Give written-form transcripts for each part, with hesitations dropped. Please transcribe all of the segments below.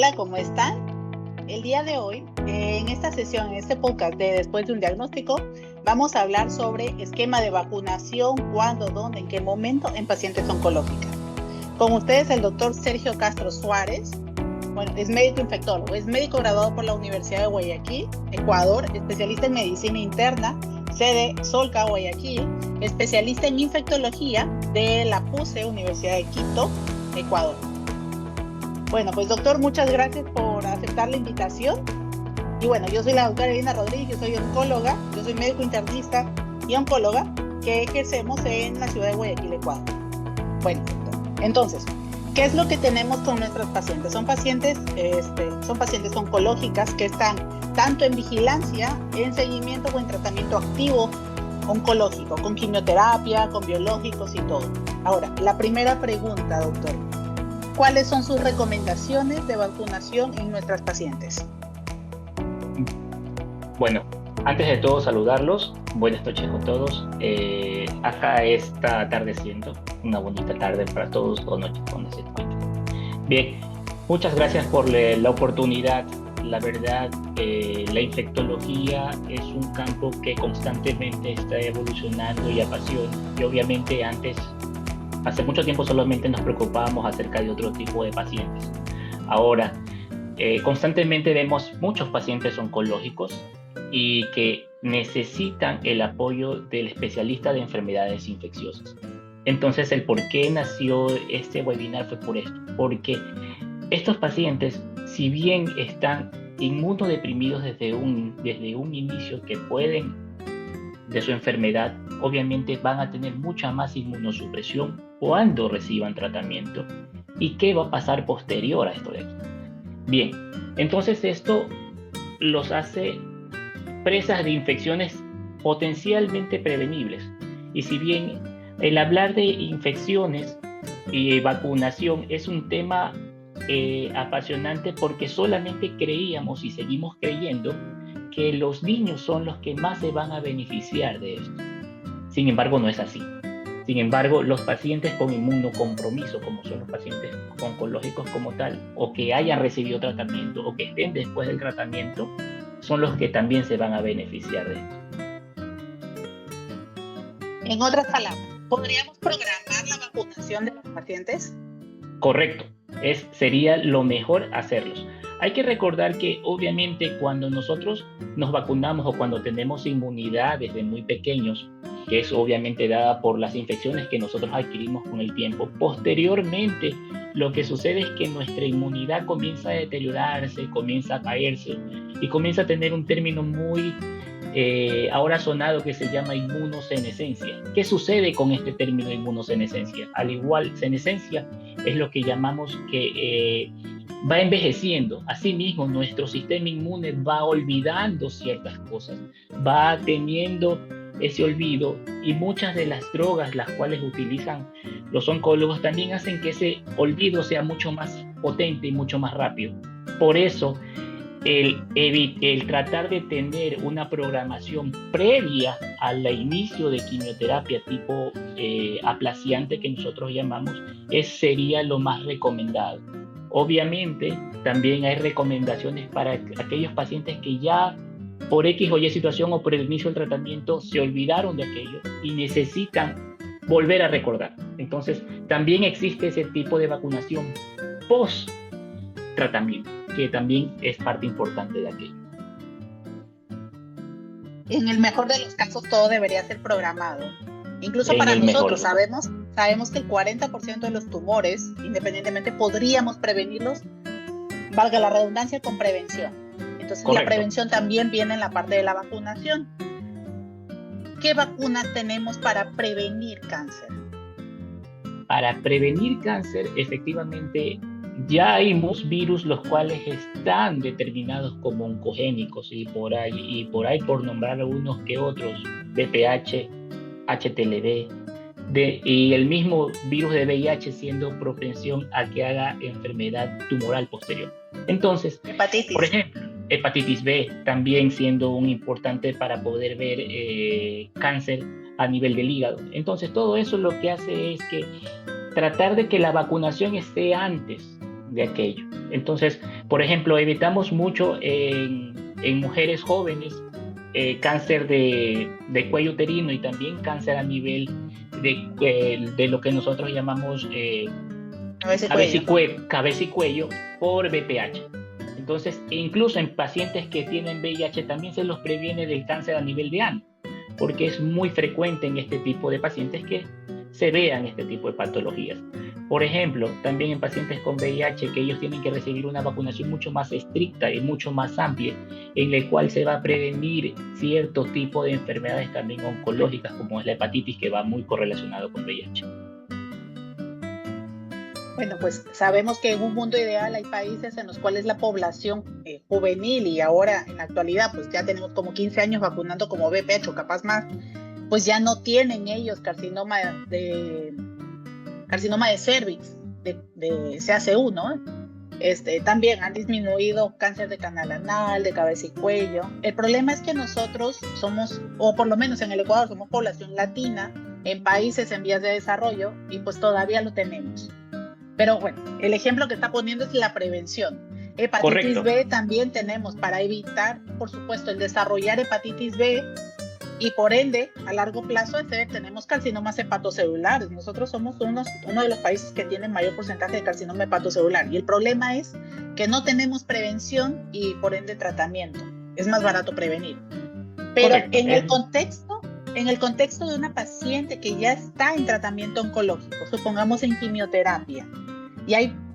Hola, ¿cómo están? El día de hoy, en esta sesión, en este podcast de Después de un diagnóstico, vamos a hablar sobre esquema de vacunación, cuándo, dónde, en qué momento en pacientes oncológicas. Con ustedes el doctor Sergio Castro Suárez. Bueno, es médico infectólogo, es médico graduado por la Universidad de Guayaquil, Ecuador, especialista en medicina interna, sede Solca, Guayaquil, especialista en infectología de la PUCE, Universidad de Quito, Ecuador. Bueno, pues doctor, muchas gracias por aceptar la invitación. Y bueno, yo soy la doctora Elena Rodríguez, yo soy oncóloga, yo soy médico internista y oncóloga que ejercemos en la ciudad de Guayaquil, Ecuador. Bueno, entonces, ¿qué es lo que tenemos con nuestros pacientes? Son pacientes oncológicas que están tanto en vigilancia, en seguimiento o en tratamiento activo oncológico, con quimioterapia, con biológicos y todo. Ahora, la primera pregunta, doctor. ¿Cuáles son sus recomendaciones de vacunación en nuestras pacientes? Bueno, antes de todo saludarlos, buenas noches con todos. Acá está atardeciendo, una bonita tarde para todos o noche cuando se encuentren. Bien, muchas gracias por la oportunidad. La verdad, la infectología es un campo que constantemente está evolucionando y apasiona. Y obviamente hace mucho tiempo solamente nos preocupábamos acerca de otro tipo de pacientes. Ahora, constantemente vemos muchos pacientes oncológicos y que necesitan el apoyo del especialista de enfermedades infecciosas. Entonces, el por qué nació este webinar fue por esto, porque estos pacientes, si bien están inmunodeprimidos desde un inicio que pueden de su enfermedad, obviamente van a tener mucha más inmunosupresión cuando reciban tratamiento. ¿Y qué va a pasar posterior a esto de aquí? Bien, entonces esto los hace presas de infecciones potencialmente prevenibles. Y si bien el hablar de infecciones y vacunación es un tema apasionante porque solamente creíamos y seguimos creyendo que los niños son los que más se van a beneficiar de esto. Sin embargo, no es así. Sin embargo, los pacientes con inmunocompromiso, como son los pacientes oncológicos como tal, o que hayan recibido tratamiento o que estén después del tratamiento, son los que también se van a beneficiar de esto. En otras palabras, ¿podríamos programar la vacunación de los pacientes? Correcto, sería lo mejor hacerlos. Hay que recordar que obviamente cuando nosotros nos vacunamos o cuando tenemos inmunidad desde muy pequeños, que es obviamente dada por las infecciones que nosotros adquirimos con el tiempo, posteriormente lo que sucede es que nuestra inmunidad comienza a deteriorarse, comienza a caerse y comienza a tener un término muy ahora sonado que se llama inmunosenescencia. ¿Qué sucede con este término inmunosenescencia? Al igual, senescencia es lo que llamamos que va envejeciendo. Asimismo, nuestro sistema inmune va olvidando ciertas cosas, va teniendo ese olvido, y muchas de las drogas las cuales utilizan los oncólogos también hacen que ese olvido sea mucho más potente y mucho más rápido. Por eso, el tratar de tener una programación previa al inicio de quimioterapia tipo aplaciante que nosotros llamamos, sería lo más recomendado. Obviamente, también hay recomendaciones para aquellos pacientes que ya por X o Y situación o por el inicio del tratamiento se olvidaron de aquello y necesitan volver a recordar. Entonces, también existe ese tipo de vacunación post-tratamiento, que también es parte importante de aquello. En el mejor de los casos, todo debería ser programado. Incluso para nosotros sabemos que el 40% de los tumores, independientemente, podríamos prevenirlos, valga la redundancia, con prevención. Entonces, correcto, la prevención también viene en la parte de la vacunación. ¿Qué vacunas tenemos para prevenir cáncer? Para prevenir cáncer, efectivamente, ya hay muchos virus los cuales están determinados como oncogénicos y por ahí por nombrar unos que otros, VPH, HTLV, y el mismo virus de VIH siendo propensión a que haga enfermedad tumoral posterior. Entonces, hepatitis. Por ejemplo, hepatitis B también siendo un importante para poder ver cáncer a nivel del hígado. Entonces, todo eso lo que hace es que tratar de que la vacunación esté antes de aquello. Entonces, por ejemplo, evitamos mucho en mujeres jóvenes cáncer de cuello uterino y también cáncer a nivel de lo que nosotros llamamos cabeza y cuello por VPH. Entonces, incluso en pacientes que tienen VIH también se los previene del cáncer a nivel de ano, porque es muy frecuente en este tipo de pacientes que se vean este tipo de patologías. Por ejemplo, también en pacientes con VIH, que ellos tienen que recibir una vacunación mucho más estricta y mucho más amplia, en la cual se va a prevenir cierto tipo de enfermedades también oncológicas, como es la hepatitis, que va muy correlacionado con VIH. Bueno, pues sabemos que en un mundo ideal hay países en los cuales la población juvenil, y ahora en la actualidad pues ya tenemos como 15 años vacunando como VPH o capaz más, pues ya no tienen ellos carcinoma de cervix, de CAC1, ¿no? También han disminuido cáncer de canal anal, de cabeza y cuello. El problema es que nosotros somos, o por lo menos en el Ecuador, somos población latina en países en vías de desarrollo y pues todavía lo tenemos. Pero bueno, el ejemplo que está poniendo es la prevención. Hepatitis Correcto. B también tenemos para evitar, por supuesto, el desarrollar hepatitis B y por ende, a largo plazo, tenemos carcinomas hepatocelulares. Nosotros somos uno de los países que tienen mayor porcentaje de carcinoma hepatocelular. Y el problema es que no tenemos prevención y por ende tratamiento. Es más barato prevenir. Pero Correcto. en el contexto de una paciente que ya está en tratamiento oncológico, supongamos en quimioterapia,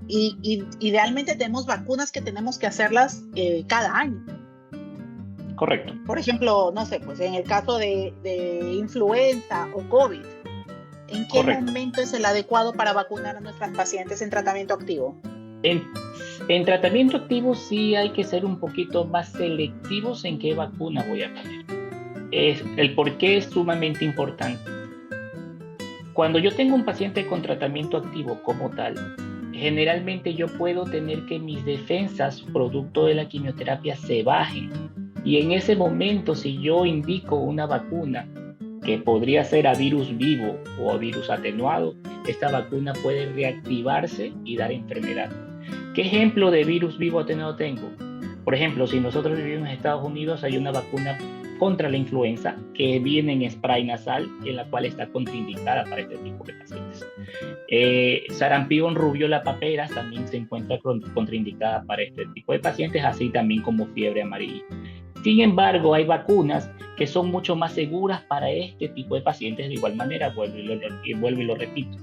y idealmente tenemos vacunas que tenemos que hacerlas cada año. Correcto. Por ejemplo, no sé, pues en el caso de influenza o COVID, ¿en qué momento es el adecuado para vacunar a nuestras pacientes en tratamiento activo? En tratamiento activo sí hay que ser un poquito más selectivos en qué vacuna voy a poner. El por qué es sumamente importante. Cuando yo tengo un paciente con tratamiento activo como tal, generalmente yo puedo tener que mis defensas producto de la quimioterapia se bajen. Y en ese momento, si yo indico una vacuna que podría ser a virus vivo o a virus atenuado, esta vacuna puede reactivarse y dar enfermedad. ¿Qué ejemplo de virus vivo atenuado tengo? Por ejemplo, si nosotros vivimos en Estados Unidos, hay una vacuna contra la influenza que viene en spray nasal, en la cual está contraindicada para este tipo de pacientes. Sarampión, rubiola, paperas también se encuentra contraindicada para este tipo de pacientes, así también como fiebre amarilla. Sin embargo, hay vacunas que son mucho más seguras para este tipo de pacientes. De igual manera, vuelvo y lo repito.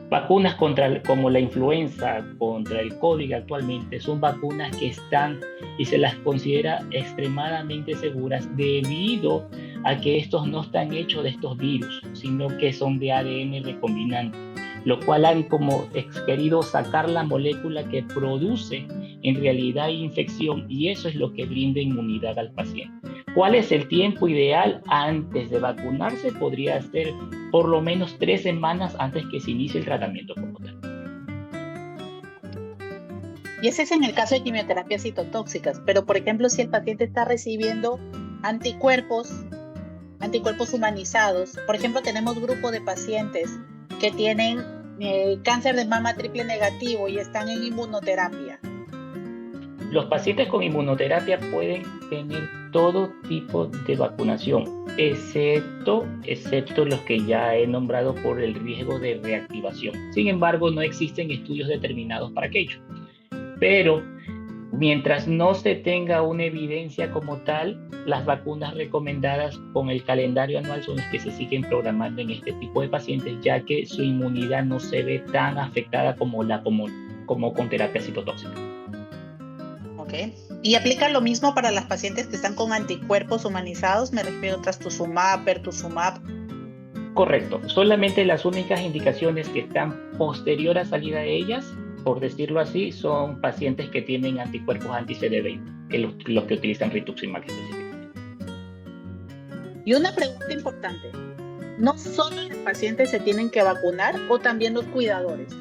Vacunas como la influenza, contra el COVID actualmente, son vacunas que están y se las considera extremadamente seguras debido a que estos no están hechos de estos virus, sino que son de ADN recombinante, lo cual han como querido sacar la molécula que produce en realidad infección, y eso es lo que brinda inmunidad al paciente. ¿Cuál es el tiempo ideal antes de vacunarse? Podría ser por lo menos 3 semanas antes que se inicie el tratamiento como tal. Y ese es en el caso de quimioterapias citotóxicas, pero por ejemplo, si el paciente está recibiendo anticuerpos humanizados, por ejemplo, tenemos grupo de pacientes que tienen cáncer de mama triple negativo y están en inmunoterapia. Los pacientes con inmunoterapia pueden tener todo tipo de vacunación, excepto los que ya he nombrado por el riesgo de reactivación. Sin embargo, no existen estudios determinados para aquello. Pero mientras no se tenga una evidencia como tal, las vacunas recomendadas con el calendario anual son las que se siguen programando en este tipo de pacientes, ya que su inmunidad no se ve tan afectada como con terapia citotóxica. Okay. ¿Y aplica lo mismo para las pacientes que están con anticuerpos humanizados? Me refiero a trastuzumab, pertuzumab. Correcto. Solamente las únicas indicaciones que están posterior a salida de ellas, por decirlo así, son pacientes que tienen anticuerpos anti-CD20, que los que utilizan rituximab específicamente. Y una pregunta importante. ¿No solo los pacientes se tienen que vacunar o también los cuidadores?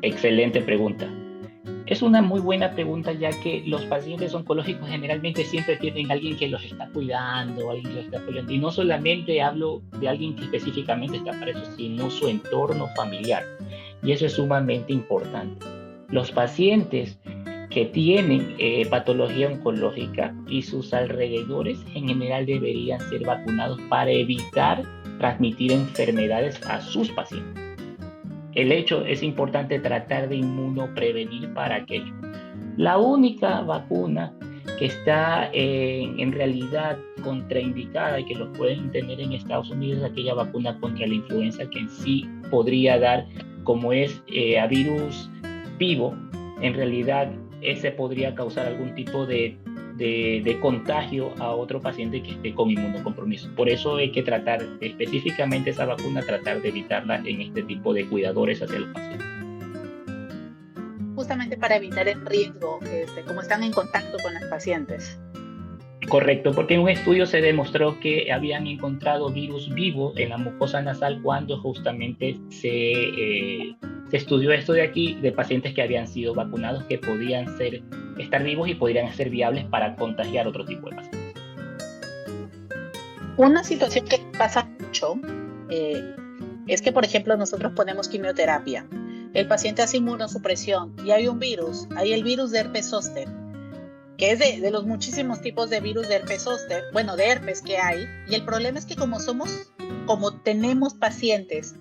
Excelente pregunta. Es una muy buena pregunta, ya que los pacientes oncológicos generalmente siempre tienen alguien que los está cuidando, alguien que los está apoyando. Y no solamente hablo de alguien que específicamente está para eso, sino su entorno familiar. Y eso es sumamente importante. Los pacientes que tienen patología oncológica y sus alrededores en general deberían ser vacunados para evitar transmitir enfermedades a sus pacientes. El hecho es importante tratar de inmunoprevenir para aquello. La única vacuna que está en realidad contraindicada y que lo pueden tener en Estados Unidos es aquella vacuna contra la influenza que en sí podría dar, como es a virus vivo. En realidad ese podría causar algún tipo de contagio a otro paciente que esté con inmunocompromiso. Por eso hay que tratar específicamente esa vacuna, tratar de evitarla en este tipo de cuidadores hacia los pacientes. Justamente para evitar el riesgo, como están en contacto con los pacientes. Correcto, porque en un estudio se demostró que habían encontrado virus vivo en la mucosa nasal cuando justamente se estudió esto de aquí, de pacientes que habían sido vacunados, que podían estar vivos y podrían ser viables para contagiar otro tipo de pacientes. Una situación que pasa mucho es que, por ejemplo, nosotros ponemos quimioterapia. El paciente hace inmunosupresión y hay un virus, hay el virus de herpes zóster, que es de los muchísimos tipos de virus de herpes zóster, bueno, de herpes que hay, y el problema es que como tenemos pacientes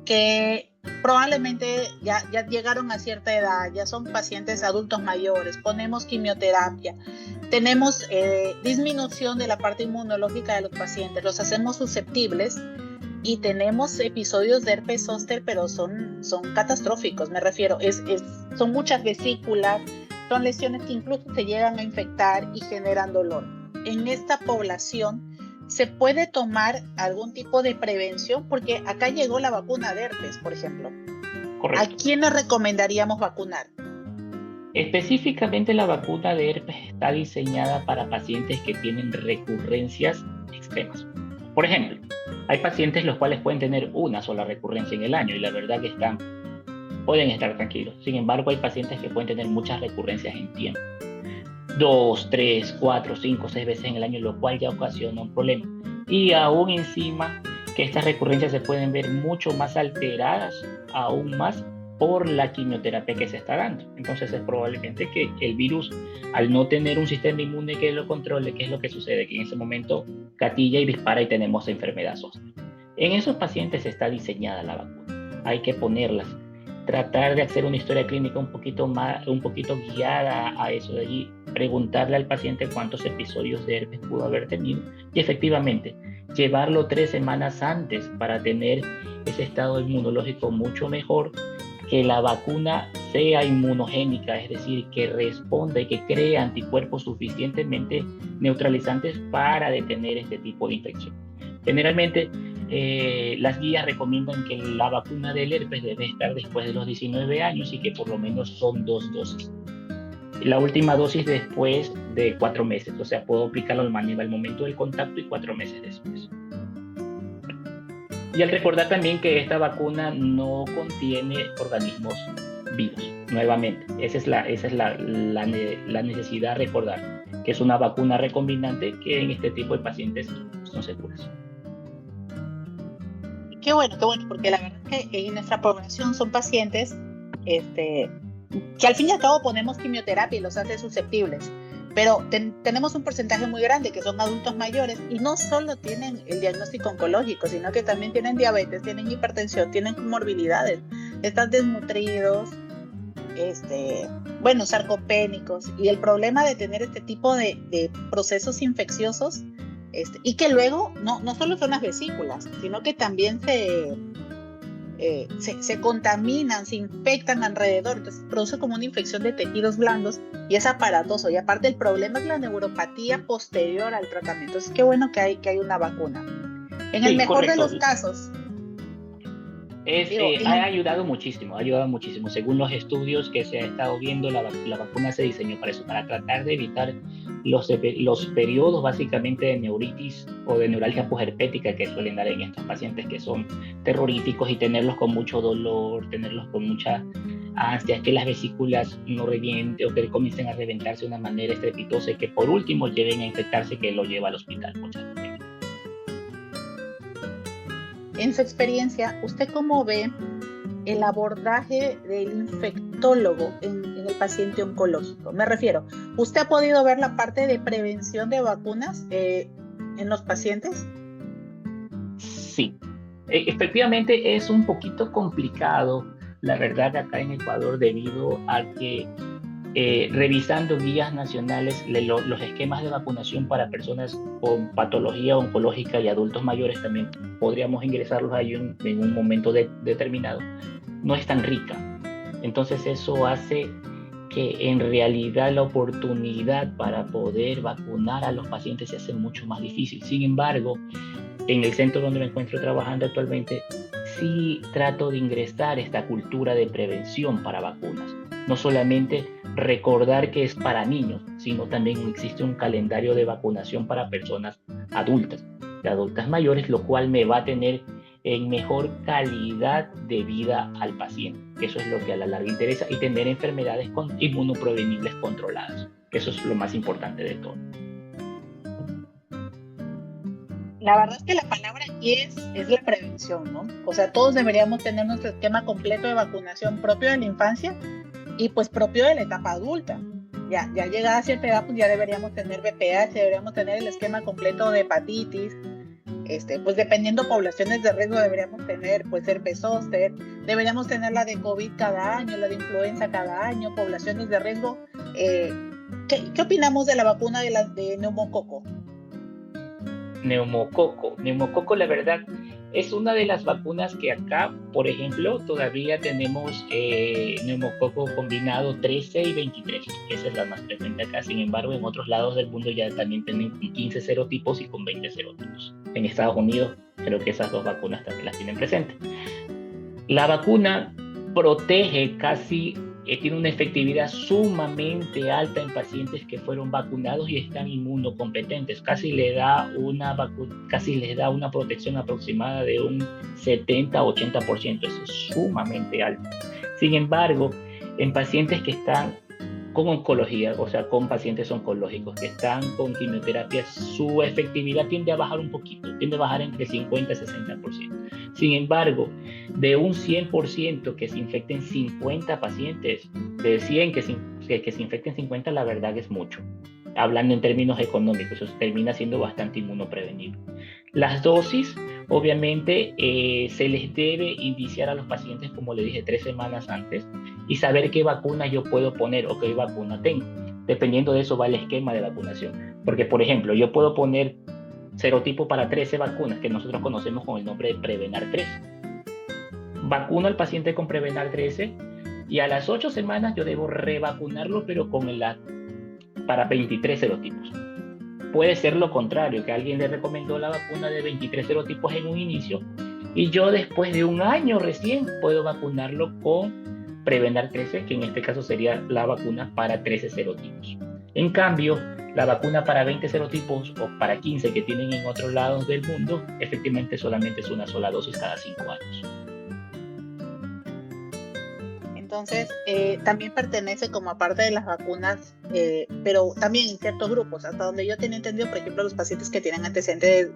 que probablemente ya llegaron a cierta edad, ya son pacientes adultos mayores, ponemos quimioterapia, tenemos disminución de la parte inmunológica de los pacientes, los hacemos susceptibles y tenemos episodios de herpes zóster, pero son catastróficos, me refiero, son muchas vesículas, son lesiones que incluso se llegan a infectar y generan dolor. En esta población se puede tomar algún tipo de prevención, porque acá llegó la vacuna de herpes, por ejemplo. Correcto. ¿A quién le recomendaríamos vacunar? Específicamente la vacuna de herpes está diseñada para pacientes que tienen recurrencias extremas. Por ejemplo, hay pacientes los cuales pueden tener una sola recurrencia en el año y la verdad que pueden estar tranquilos. Sin embargo, hay pacientes que pueden tener muchas recurrencias en tiempo. 2, 3, 4, 5, 6 veces en el año, lo cual ya ocasiona un problema. Y aún encima que estas recurrencias se pueden ver mucho más alteradas, aún más por la quimioterapia que se está dando. Entonces es probablemente que el virus, al no tener un sistema inmune que lo controle, ¿qué es lo que sucede? Que en ese momento gatilla y dispara y tenemos enfermedad zóster. En esos pacientes está diseñada la vacuna. Hay que ponerlas. Tratar de hacer una historia clínica un poquito guiada a eso de allí, preguntarle al paciente cuántos episodios de herpes pudo haber tenido y efectivamente llevarlo 3 semanas antes para tener ese estado inmunológico mucho mejor, que la vacuna sea inmunogénica, es decir, que responda y que cree anticuerpos suficientemente neutralizantes para detener este tipo de infección. Generalmente las guías recomiendan que la vacuna del herpes debe estar después de los 19 años y que por lo menos son 2 dosis. La última dosis después de 4 meses, o sea, puedo aplicarlo de manera al momento del contacto y 4 meses después. Y al recordar también que esta vacuna no contiene organismos vivos, nuevamente, esa es la necesidad de recordar, que es una vacuna recombinante que en este tipo de pacientes son seguras. Qué bueno, porque la verdad es que en nuestra población son pacientes que al fin y al cabo ponemos quimioterapia y los hace susceptibles, pero tenemos un porcentaje muy grande que son adultos mayores y no solo tienen el diagnóstico oncológico, sino que también tienen diabetes, tienen hipertensión, tienen comorbilidades, están desnutridos, sarcopénicos, y el problema de tener este tipo de procesos infecciosos y que luego no solo son las vesículas, sino que también se contaminan, se infectan alrededor, entonces produce como una infección de tejidos blandos y es aparatoso, y aparte el problema es la neuropatía posterior al tratamiento. Entonces qué bueno que hay una vacuna. En el mejor de los casos ha ayudado muchísimo. Según los estudios que se ha estado viendo, la vacuna se diseñó para eso, para tratar de evitar los periodos básicamente de neuritis o de neuralgia posherpética que suelen dar en estos pacientes, que son terroríficos, y tenerlos con mucho dolor, tenerlos con mucha ansia, que las vesículas no revienten o que comiencen a reventarse de una manera estrepitosa y que por último lleguen a infectarse, que lo lleva al hospital muchas veces. En su experiencia, ¿usted cómo ve el abordaje del infectólogo en el paciente oncológico? Me refiero, ¿usted ha podido ver la parte de prevención de vacunas en los pacientes? Sí, efectivamente es un poquito complicado, la verdad, acá en Ecuador, debido a que revisando guías nacionales, los esquemas de vacunación para personas con patología oncológica y adultos mayores, también podríamos ingresarlos ahí en un momento determinado, no es tan rica. Entonces eso hace que en realidad la oportunidad para poder vacunar a los pacientes se hace mucho más difícil. Sin embargo, en el centro donde me encuentro trabajando actualmente, sí trato de ingresar esta cultura de prevención para vacunas. No solamente recordar que es para niños, sino también existe un calendario de vacunación para personas adultas, de adultas mayores, lo cual me va a tener en mejor calidad de vida al paciente. Eso es lo que a la larga interesa, y tener enfermedades inmunoprevenibles controladas. Eso es lo más importante de todo. La verdad es que la palabra aquí es la prevención, ¿no? O sea, todos deberíamos tener nuestro esquema completo de vacunación propio de la infancia y pues propio de la etapa adulta. Ya llegada a cierta edad, pues ya deberíamos tener VPH, deberíamos tener el esquema completo de hepatitis. Pues dependiendo poblaciones de riesgo deberíamos tener pues herpes zóster, deberíamos tener la de COVID cada año, la de influenza cada año, poblaciones de riesgo. ¿Qué opinamos de la vacuna de neumococo? Neumococo, la verdad, es una de las vacunas que acá, por ejemplo, todavía tenemos neumococo combinado 13 y 23. Esa es la más frecuente acá. Sin embargo, en otros lados del mundo ya también tienen 15 serotipos y con 20 serotipos. En Estados Unidos, creo que esas dos vacunas también las tienen presentes. La vacuna protege tiene una efectividad sumamente alta en pacientes que fueron vacunados y están inmunocompetentes. Casi les da una protección aproximada de un 70-80%. Eso es sumamente alto. Sin embargo, en pacientes que están con oncología, o sea, con pacientes oncológicos que están con quimioterapia, su efectividad tiende a bajar un poquito, tiende a bajar entre 50 y 60%. Sin embargo, de un 100% que se infecten 50 pacientes, de 100 que se infecten 50, la verdad es mucho. Hablando en términos económicos, eso termina siendo bastante inmunoprevenible. Las dosis, obviamente, se les debe iniciar a los pacientes, como le dije, 3 semanas antes, y saber qué vacuna yo puedo poner o qué vacuna tengo. Dependiendo de eso va el esquema de vacunación. Porque, por ejemplo, yo puedo poner serotipo para 13 vacunas que nosotros conocemos con el nombre de Prevenar 13. Vacuno al paciente con Prevenar 13 y a las 8 semanas yo debo revacunarlo, pero para 23 serotipos. Puede ser lo contrario, que alguien le recomendó la vacuna de 23 serotipos en un inicio y yo después de un año recién puedo vacunarlo con Prevenar 13, que en este caso sería la vacuna para 13 serotipos. En cambio, la vacuna para 20 serotipos o para 15 que tienen en otros lados del mundo, efectivamente solamente es una sola dosis cada 5 años. Entonces, también pertenece como aparte de las vacunas, pero también en ciertos grupos, hasta donde yo tenía entendido, por ejemplo, los pacientes que tienen antecedentes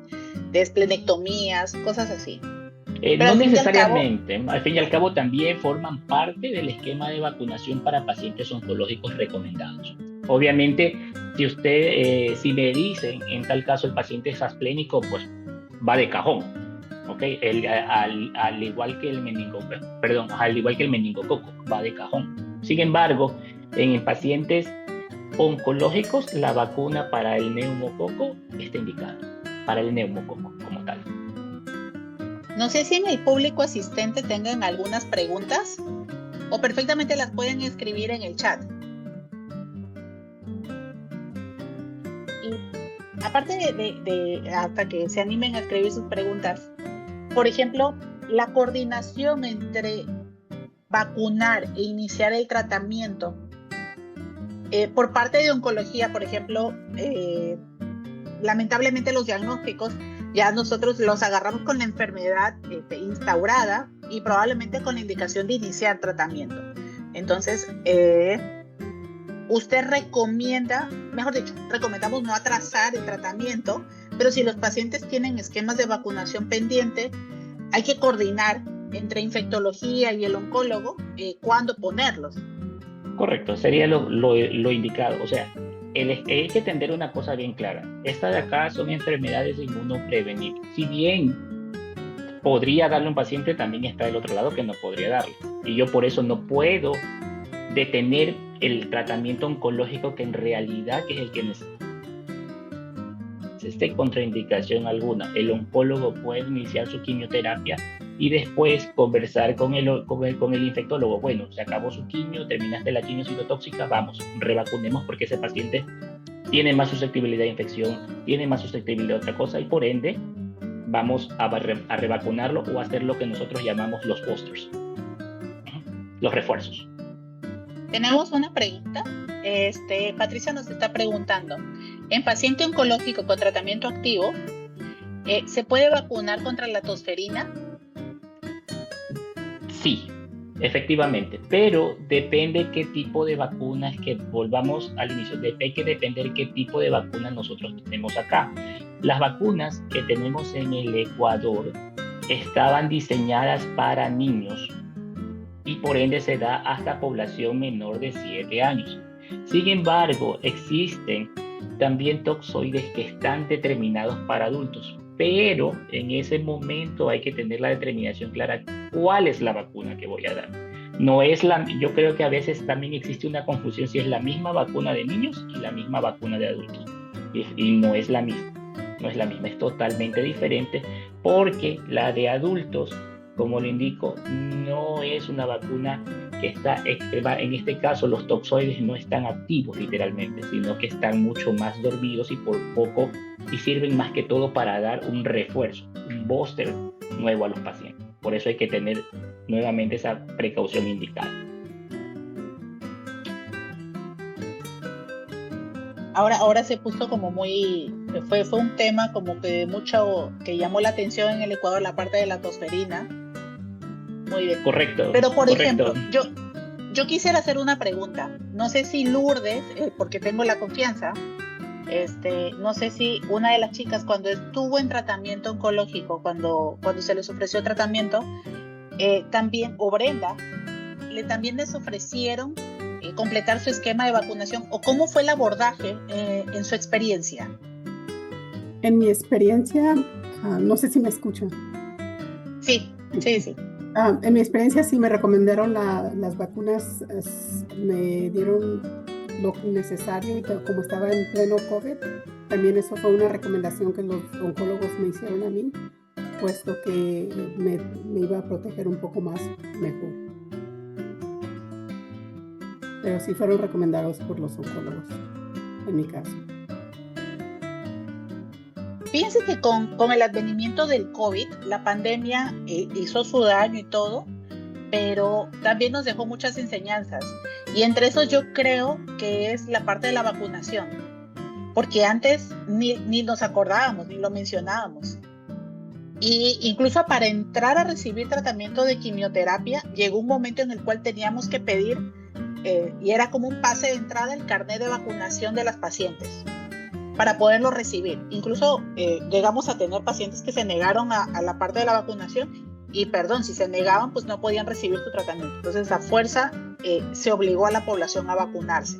de esplenectomías, cosas así. No necesariamente, al fin y al cabo también forman parte del esquema de vacunación para pacientes oncológicos recomendados. Obviamente, si me dicen en tal caso el paciente es asplénico, pues va de cajón, ¿ok? Al igual que el meningococo, va de cajón. Sin embargo, en pacientes oncológicos, la vacuna para el neumococo está indicada, para el neumococo como tal. No sé si en el público asistente tengan algunas preguntas o perfectamente las pueden escribir en el chat. Y aparte de hasta que se animen a escribir sus preguntas, por ejemplo, la coordinación entre vacunar e iniciar el tratamiento por parte de oncología, por ejemplo, lamentablemente los diagnósticos ya nosotros los agarramos con la enfermedad instaurada y probablemente con la indicación de iniciar tratamiento. Entonces, usted recomienda, mejor dicho, recomendamos no atrasar el tratamiento, pero si los pacientes tienen esquemas de vacunación pendiente, hay que coordinar entre infectología y el oncólogo cuándo ponerlos. Correcto, sería lo indicado. O sea, hay que entender una cosa bien clara. Estas de acá son enfermedades inmunoprevenibles. Si bien podría darle a un paciente, también está del otro lado que no podría darle. Y yo por eso no puedo detener el tratamiento oncológico que en realidad es el que necesite contraindicación alguna. El oncólogo puede iniciar su quimioterapia y después conversar con el infectólogo. Bueno, se acabó su quimio, terminaste la quimio citotóxica, vamos, revacunemos porque ese paciente tiene más susceptibilidad a infección, tiene más susceptibilidad a otra cosa y por ende vamos a revacunarlo o a hacer lo que nosotros llamamos los boosters, los refuerzos. Tenemos una pregunta. Patricia nos está preguntando, en paciente oncológico con tratamiento activo, ¿se puede vacunar contra la tosferina? Sí, efectivamente, pero depende qué tipo de vacunas, que volvamos al inicio, hay que depender qué tipo de vacunas nosotros tenemos acá. Las vacunas que tenemos en el Ecuador estaban diseñadas para niños y por ende se da hasta población menor de 7 años. Sin embargo, existen también toxoides que están determinados para adultos, pero en ese momento hay que tener la determinación clara cuál es la vacuna que voy a dar. Yo creo que a veces también existe una confusión si es la misma vacuna de niños y la misma vacuna de adultos. Y no es la misma, es totalmente diferente porque la de adultos, como lo indico, no es una vacuna que en este caso los toxoides no están activos literalmente, sino que están mucho más dormidos y por poco y sirven más que todo para dar un refuerzo, un booster nuevo a los pacientes. Por eso hay que tener nuevamente esa precaución indicada. Ahora se puso como fue un tema como que que llamó la atención en el Ecuador, la parte de la tosferina. Muy bien. Correcto. Pero por ejemplo, yo quisiera hacer una pregunta. No sé si Lourdes, porque tengo la confianza, no sé si una de las chicas cuando estuvo en tratamiento oncológico, cuando se les ofreció tratamiento, también, o Brenda, también les ofrecieron completar su esquema de vacunación, o cómo fue el abordaje en su experiencia. En mi experiencia, no sé si me escuchan. Sí. En mi experiencia sí me recomendaron las vacunas, me dieron lo necesario y como estaba en pleno COVID, también eso fue una recomendación que los oncólogos me hicieron a mí, puesto que me iba a proteger un poco más mejor. Pero sí fueron recomendados por los oncólogos, en mi caso. Fíjense que con el advenimiento del COVID, la pandemia hizo su daño y todo, pero también nos dejó muchas enseñanzas. Y entre esos yo creo que es la parte de la vacunación, porque antes ni nos acordábamos, ni lo mencionábamos. Y incluso para entrar a recibir tratamiento de quimioterapia, llegó un momento en el cual teníamos que pedir, y era como un pase de entrada, el carnet de vacunación de las pacientes, para poderlo recibir. Incluso llegamos a tener pacientes que se negaron a la parte de la vacunación y, si se negaban, pues no podían recibir su tratamiento. Entonces, a fuerza se obligó a la población a vacunarse.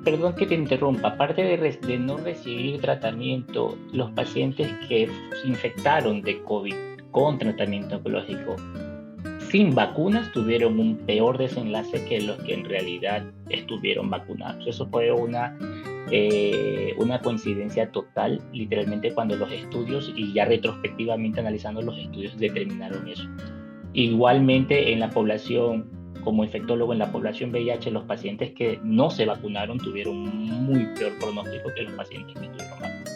Perdón que te interrumpa, aparte de no recibir tratamiento, los pacientes que se infectaron de COVID con tratamiento oncológico sin vacunas tuvieron un peor desenlace que los que en realidad estuvieron vacunados. Eso fue una coincidencia total, literalmente, cuando los estudios, y ya retrospectivamente analizando los estudios, determinaron eso. Igualmente en la población, como infectólogo, en la población VIH, los pacientes que no se vacunaron tuvieron muy peor pronóstico que los pacientes que estuvieron vacunados.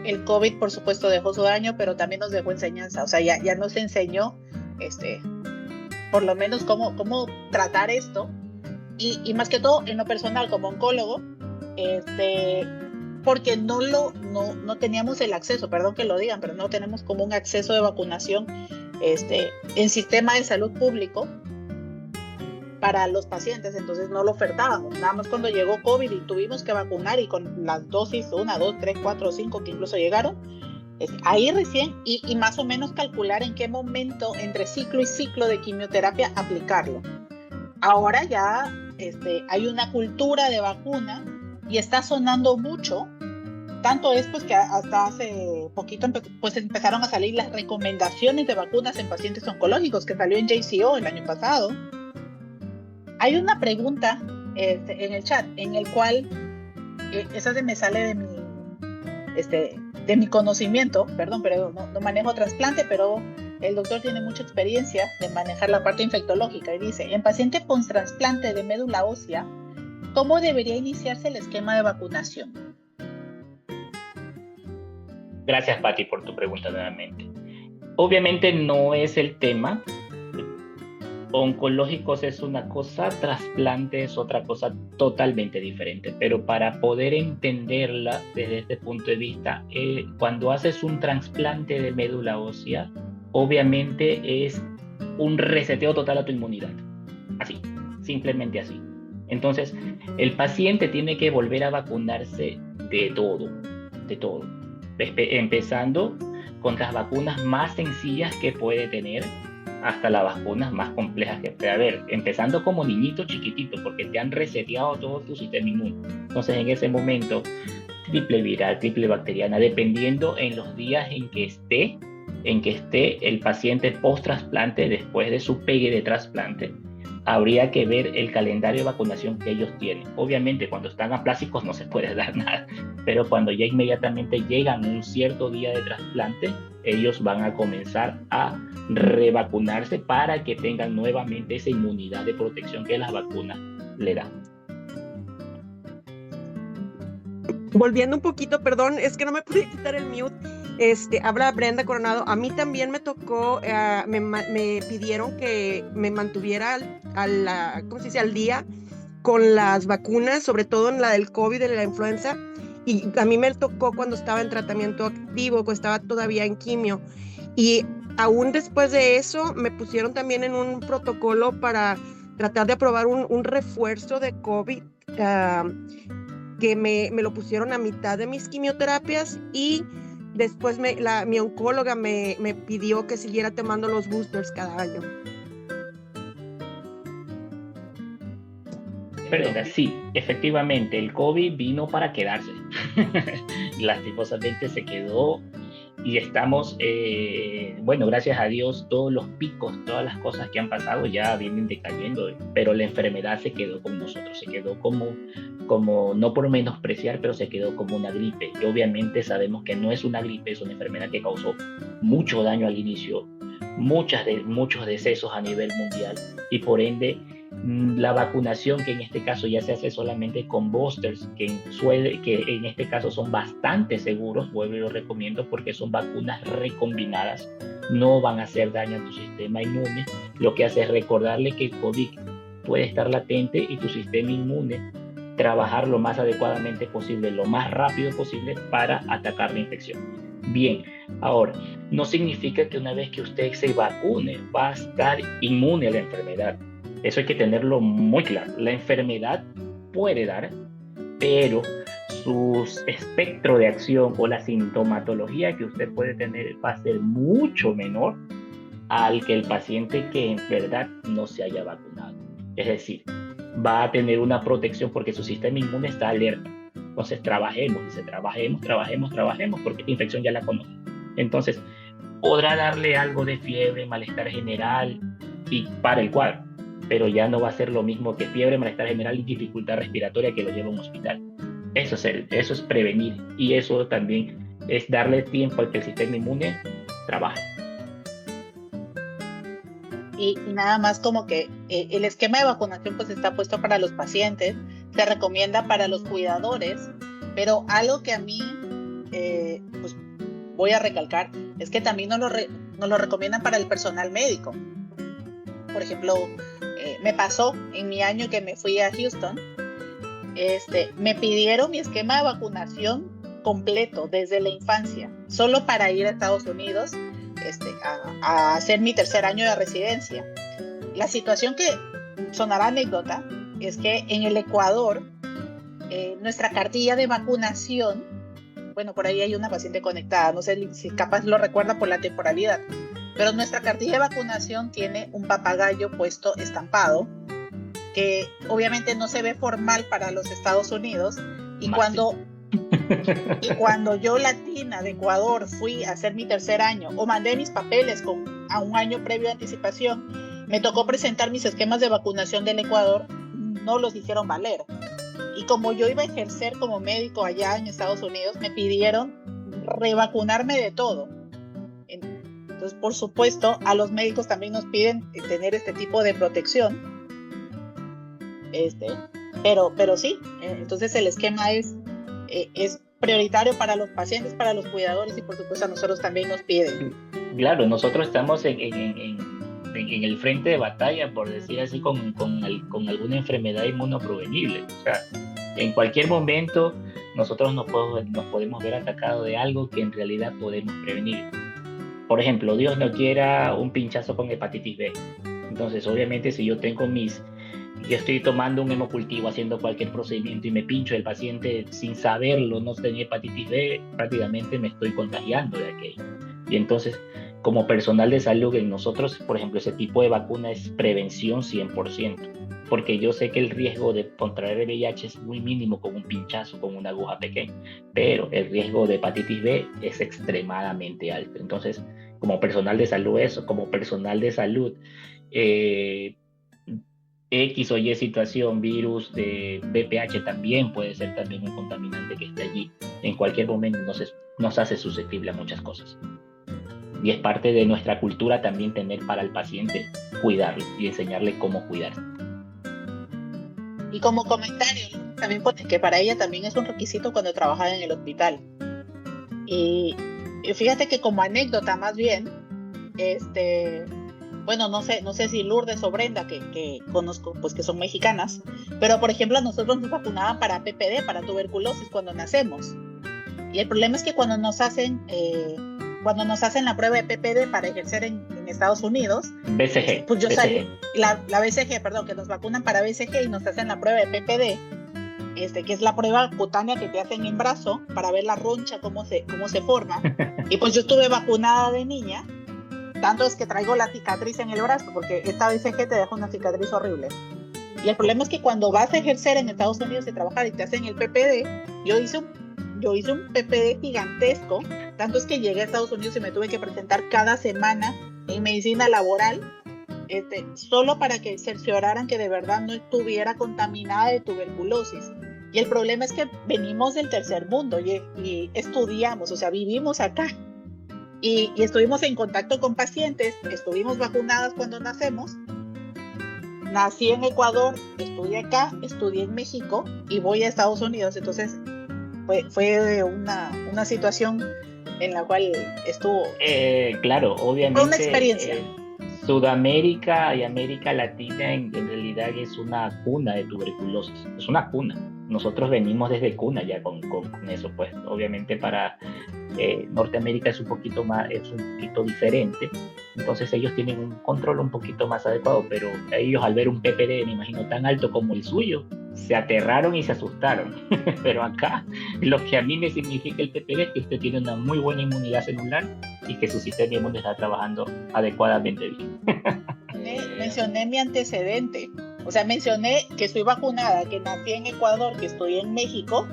El COVID, por supuesto, dejó su daño, pero también nos dejó enseñanza. O sea, ya nos enseñó por lo menos cómo tratar esto. Y más que todo, en lo personal, como oncólogo, porque no teníamos el acceso, perdón que lo digan, pero no tenemos como un acceso de vacunación en sistema de salud público para los pacientes, entonces no lo ofertábamos. Nada más cuando llegó COVID y tuvimos que vacunar, y con las dosis 1, 2, 3, 4, 5 que incluso llegaron, Ahí recién, y más o menos calcular en qué momento entre ciclo y ciclo de quimioterapia aplicarlo. Ahora ya hay una cultura de vacuna y está sonando mucho. Tanto es pues que hasta hace poquito pues empezaron a salir las recomendaciones de vacunas en pacientes oncológicos, que salió en JCO el año pasado. Hay una pregunta en el chat en el cual esa se me sale de mi conocimiento, perdón, pero no manejo trasplante, pero el doctor tiene mucha experiencia de manejar la parte infectológica y dice, en paciente post-trasplante de médula ósea, ¿cómo debería iniciarse el esquema de vacunación? Gracias, Patti, por tu pregunta nuevamente. Obviamente no es el tema. Oncológicos es una cosa, trasplante es otra cosa totalmente diferente. Pero para poder entenderla desde este punto de vista, cuando haces un trasplante de médula ósea, obviamente es un reseteo total a tu inmunidad. Así, simplemente así. Entonces, el paciente tiene que volver a vacunarse de todo. Empezando con las vacunas más sencillas que puede tener hasta las vacunas más complejas que puede haber, empezando como niñito chiquitito, porque te han reseteado todo tu sistema inmune. Entonces, en ese momento, triple viral, triple bacteriana, dependiendo en los días en que esté el paciente post-trasplante, después de su pegue de trasplante, habría que ver el calendario de vacunación que ellos tienen. Obviamente, cuando están aplásicos no se puede dar nada, pero cuando ya inmediatamente llegan un cierto día de trasplante, ellos van a comenzar a revacunarse para que tengan nuevamente esa inmunidad de protección que las vacunas le dan. Volviendo un poquito, perdón, es que no me pude quitar el mute. Habla Brenda Coronado. A mí también me tocó, me pidieron que me mantuviera al día con las vacunas, sobre todo en la del COVID, de la influenza, y a mí me tocó cuando estaba en tratamiento activo, cuando estaba todavía en quimio, y aún después de eso me pusieron también en un protocolo para tratar de aprobar un refuerzo de COVID, que me lo pusieron a mitad de mis quimioterapias, y después mi oncóloga me pidió que siguiera tomando los boosters cada año. Perdón, sí, efectivamente, el COVID vino para quedarse. Lastimosamente se quedó y estamos, gracias a Dios, todos los picos, todas las cosas que han pasado ya vienen decayendo, pero la enfermedad se quedó con nosotros, se quedó como no por menospreciar, pero se quedó como una gripe. Y obviamente sabemos que no es una gripe, es una enfermedad que causó mucho daño al inicio, muchos decesos a nivel mundial, y por ende la vacunación, que en este caso ya se hace solamente con boosters, que en este caso son bastante seguros, vuelvo y lo recomiendo porque son vacunas recombinadas, no van a hacer daño a tu sistema inmune. Lo que hace es recordarle que el COVID puede estar latente y tu sistema inmune trabajar lo más adecuadamente posible, lo más rápido posible para atacar la infección. Bien, ahora, no significa que una vez que usted se vacune va a estar inmune a la enfermedad. Eso hay que tenerlo muy claro. La enfermedad puede dar, pero su espectro de acción o la sintomatología que usted puede tener va a ser mucho menor al que el paciente que en verdad no se haya vacunado. Es decir, va a tener una protección porque su sistema inmune está alerta. Entonces trabajemos, porque esta infección ya la conoce. Entonces, podrá darle algo de fiebre, malestar general y para el cuadro, pero ya no va a ser lo mismo que fiebre, malestar general y dificultad respiratoria que lo lleva a un hospital. Eso es prevenir, y eso también es darle tiempo a que el sistema inmune trabaje. Y nada más como que el esquema de vacunación pues está puesto para los pacientes, se recomienda para los cuidadores, pero algo que a mí pues voy a recalcar es que también nos lo recomiendan para el personal médico. Por ejemplo, me pasó en mi año que me fui a Houston, me pidieron mi esquema de vacunación completo desde la infancia, solo para ir a Estados Unidos a hacer mi tercer año de residencia. La situación que sonará anécdota es que en el Ecuador nuestra cartilla de vacunación bueno, por ahí hay una paciente conectada, no sé si capaz lo recuerda por la temporalidad, pero nuestra cartilla de vacunación tiene un papagayo puesto estampado, que obviamente no se ve formal para los Estados Unidos, y cuando yo, latina de Ecuador, fui a hacer mi tercer año o mandé mis papeles a un año previo de anticipación, me tocó presentar mis esquemas de vacunación del Ecuador, no los hicieron valer. Y como yo iba a ejercer como médico allá en Estados Unidos, me pidieron revacunarme de todo. Entonces, por supuesto, a los médicos también nos piden tener este tipo de protección. Pero sí, entonces el esquema es prioritario para los pacientes, para los cuidadores, y por supuesto a nosotros también nos piden. Claro, nosotros estamos en el frente de batalla, por decir así, con alguna enfermedad inmunoprevenible. O sea, en cualquier momento nosotros nos podemos ver atacados de algo que en realidad podemos prevenir. Por ejemplo, Dios no quiera un pinchazo con hepatitis B. Entonces, obviamente, si yo estoy tomando un hemocultivo, haciendo cualquier procedimiento y me pincho el paciente sin saberlo, no tenía hepatitis B, prácticamente me estoy contagiando de aquello. Y entonces, como personal de salud, en nosotros, por ejemplo, ese tipo de vacuna es prevención 100%, porque yo sé que el riesgo de contraer el VIH es muy mínimo con un pinchazo, con una aguja pequeña, pero el riesgo de hepatitis B es extremadamente alto. Entonces, como personal de salud, X o Y situación, virus de VPH también puede ser también un contaminante que está allí. En cualquier momento nos hace susceptible a muchas cosas. Y es parte de nuestra cultura también tener para el paciente, cuidarlo y enseñarle cómo cuidarse. Y como comentario, también pone que para ella también es un requisito cuando trabaja en el hospital. Y fíjate que como anécdota más bien, bueno, no sé si Lourdes o Brenda, que conozco, pues que son mexicanas, pero por ejemplo a nosotros nos vacunaban para PPD, para tuberculosis cuando nacemos. Y el problema es que cuando nos hacen la prueba de PPD para ejercer en Estados Unidos, BCG, pues yo salí, la BCG, perdón, que nos vacunan para BCG y nos hacen la prueba de PPD, que es la prueba cutánea que te hacen en brazo para ver la roncha, cómo se forma. Y pues yo estuve vacunada de niña, tanto es que traigo la cicatriz en el brazo, porque esta BCG te deja una cicatriz horrible. Y el problema es que cuando vas a ejercer en Estados Unidos y trabajar y te hacen el PPD, yo hice un PPD gigantesco, tanto es que llegué a Estados Unidos y me tuve que presentar cada semana en medicina laboral, solo para que cercioraran que de verdad no estuviera contaminada de tuberculosis. Y el problema es que venimos del tercer mundo y estudiamos, o sea, vivimos acá. Y estuvimos en contacto con pacientes, estuvimos vacunadas cuando nacemos. Nací en Ecuador, estudié acá, estudié en México y voy a Estados Unidos. Entonces fue una situación en la cual estuvo. Claro, obviamente. Fue una experiencia. Sudamérica y América Latina en realidad es una cuna de tuberculosis, es una cuna. Nosotros venimos desde cuna ya con eso, pues obviamente para Norteamérica es un poquito diferente, entonces ellos tienen un control un poquito más adecuado, pero ellos al ver un PPD, me imagino, tan alto como el suyo, se aterraron y se asustaron. Pero acá lo que a mí me significa el PPD es que usted tiene una muy buena inmunidad celular y que su sistema inmune está trabajando adecuadamente bien. Mencioné mi antecedente, o sea, mencioné que soy vacunada, que nací en Ecuador, que estoy en México,